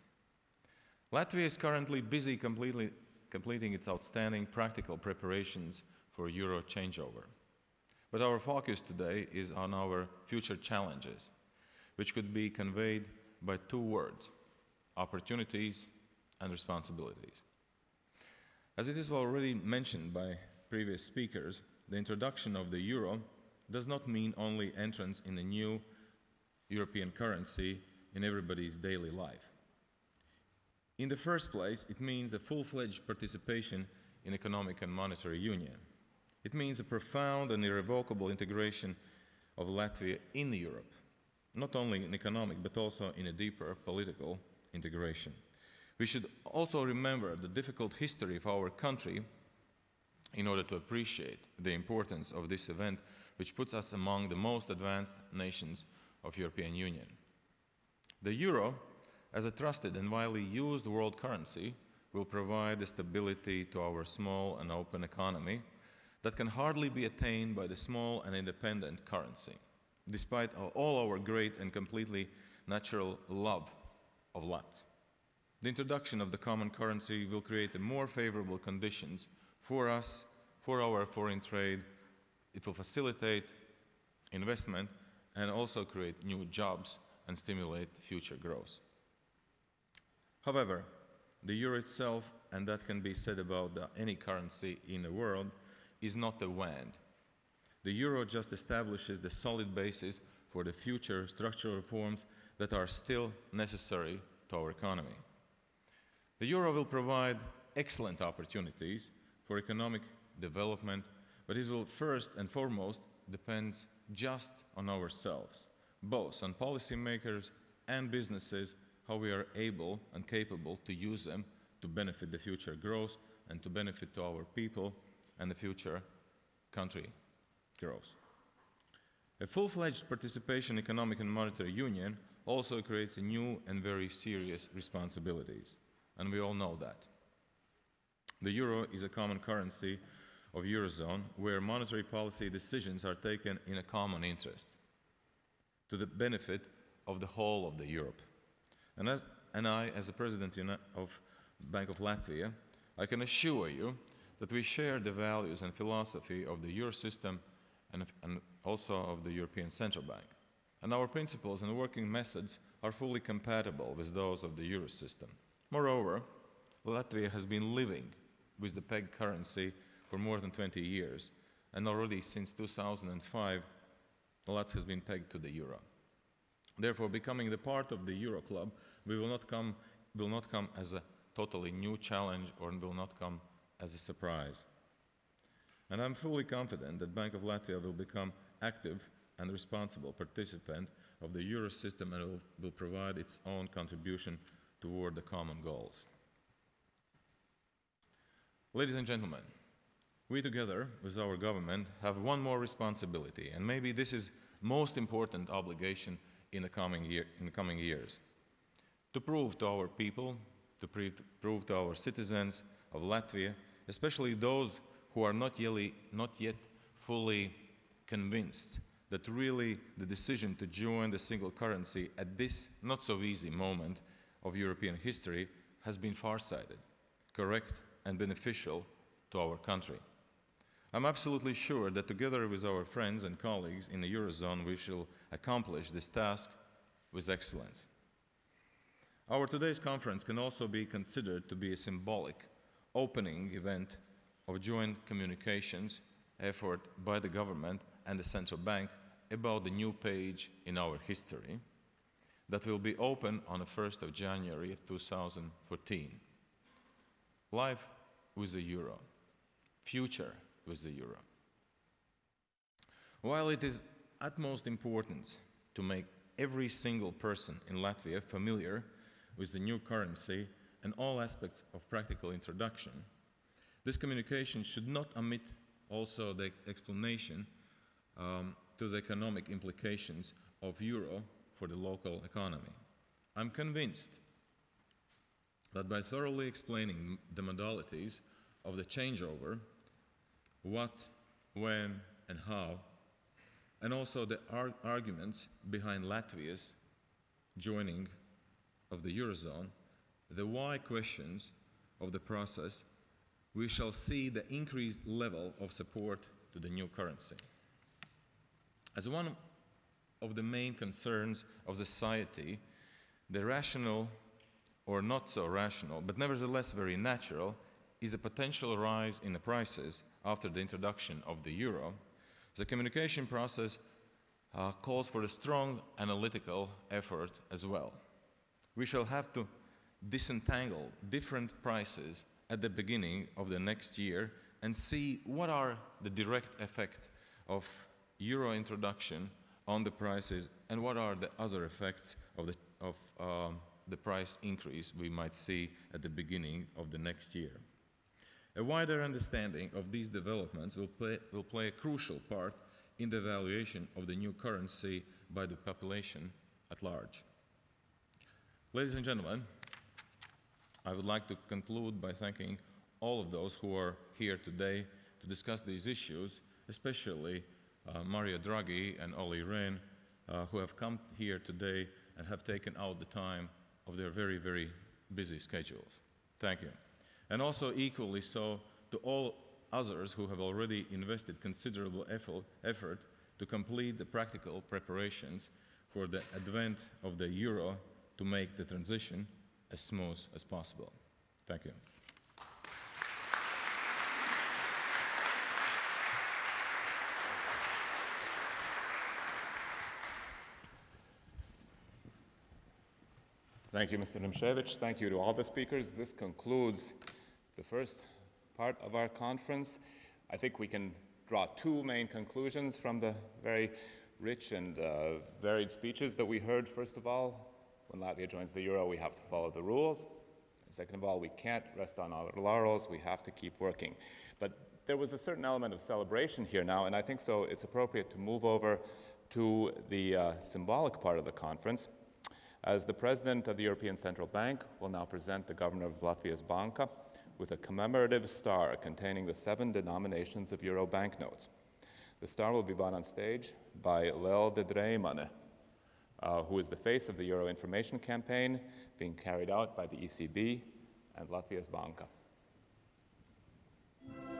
Latvia is currently busy completing its outstanding practical preparations for Euro changeover. But our focus today is on our future challenges, which could be conveyed by two words: opportunities and responsibilities. As it is already mentioned by previous speakers, the introduction of the euro does not mean only entrance in a new European currency in everybody's daily life. In the first place, it means a full-fledged participation in economic and monetary union. It means a profound and irrevocable integration of Latvia in Europe, not only in economic but also in a deeper political integration. We should also remember the difficult history of our country in order to appreciate the importance of this event, which puts us among the most advanced nations of European Union. The euro, as a trusted and widely used world currency, will provide the stability to our small and open economy that can hardly be attained by the small and independent currency, despite all our great and completely natural love of Lats. The introduction of the common currency will create more favorable conditions for us, for our foreign trade. It will facilitate investment and also create new jobs and stimulate future growth. However, the euro itself, and that can be said about any currency in the world, is not a wand. The euro just establishes the solid basis for the future structural reforms that are still necessary to our economy. The euro will provide excellent opportunities for economic development, but it will first and foremost depend just on ourselves, both on policymakers and businesses, how we are able and capable to use them to benefit the future growth and to benefit to our people and the future country growth. A full-fledged participation in economic and monetary union also creates a new and very serious responsibilities, and we all know that. The euro is a common currency of Eurozone where monetary policy decisions are taken in a common interest to the benefit of the whole of the Europe. And I, as the President of Bank of Latvia, I can assure you that we share the values and philosophy of the Euro system and also of the European Central Bank. And our principles and working methods are fully compatible with those of the Euro system. Moreover, Latvia has been living with the peg currency for more than 20 years, and already since 2005, the Lats has been pegged to the euro. Therefore, becoming the part of the Euro club, we will not come will not come as a totally new challenge or will not come as a surprise. And I'm fully confident that Bank of Latvia will become active and responsible participant of the Euro system and will provide its own contribution toward the common goals. Ladies and gentlemen, we together with our government have one more responsibility, and maybe this is most important obligation in the coming years. To prove to our people, to prove to our citizens of Latvia, especially those who are not yet fully convinced that really the decision to join the single currency at this not so easy moment of European history has been farsighted, correct and beneficial to our country. I'm absolutely sure that together with our friends and colleagues in the Eurozone we shall accomplish this task with excellence. Our today's conference can also be considered to be a symbolic opening event of joint communications effort by the government and the central bank about the new page in our history that will be open on the 1st of January of 2014. Life with the euro, future with the euro. While it is utmost importance to make every single person in Latvia familiar with the new currency and all aspects of practical introduction, this communication should not omit also the explanation to the economic implications of euro for the local economy. I'm convinced that by thoroughly explaining the modalities of the changeover, what, when, and how, and also the arguments behind Latvia's joining of the Eurozone, the why questions of the process, we shall see the increased level of support to the new currency. As one of the main concerns of society, the rational or not so rational, but nevertheless very natural, is a potential rise in the prices after the introduction of the euro. The communication process calls for a strong analytical effort as well. We shall have to disentangle different prices at the beginning of the next year and see what are the direct effect of euro introduction on the prices and what are the other effects of the price increase we might see at the beginning of the next year. A wider understanding of these developments will play a crucial part in the evaluation of the new currency by the population at large. Ladies and gentlemen, I would like to conclude by thanking all of those who are here today to discuss these issues, especially Mario Draghi and Olli Rehn, who have come here today and have taken out the time of their very, very busy schedules. Thank you. And also equally so to all others who have already invested considerable effort to complete the practical preparations for the advent of the euro to make the transition as smooth as possible. Thank you. Thank you, Mr. Rimšēvičs. Thank you to all the speakers. This concludes the first part of our conference. I think we can draw two main conclusions from the very rich and varied speeches that we heard. First of all, when Latvia joins the euro, we have to follow the rules. Second of all, we can't rest on our laurels. We have to keep working. But there was a certain element of celebration here now, and I think so it's appropriate to move over to the symbolic part of the conference, as the President of the European Central Bank will now present the Governor of Latvia's Banka with a commemorative star containing the 7 denominations of euro banknotes. The star will be brought on stage by Rehn, who is the face of the Euro information campaign being carried out by the ECB and Latvia's Banka.